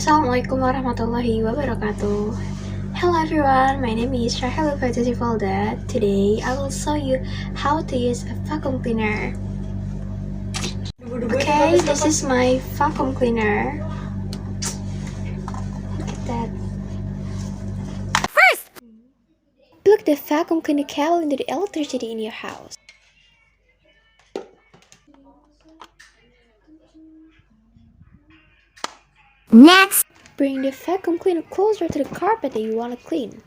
Assalamualaikum warahmatullahi wabarakatuh. Hello everyone, my name is Antyestivalda. Today I will show you how to use a vacuum cleaner. Okay, this is my vacuum cleaner. Look at that. First, Plug the vacuum cleaner cable into the electricity in your house. next, Bring the vacuum cleaner closer to the carpet that you want to clean.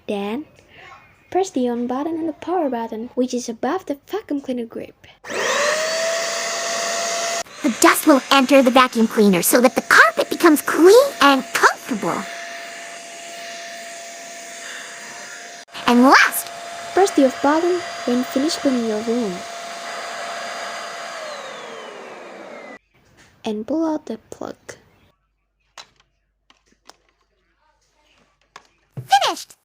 Then, press the on button and the power button, which is above the vacuum cleaner grip. the dust will enter the vacuum cleaner so that the carpet becomes clean and comfortable. And last, Press the off button when finished cleaning your room. And pull out the plug.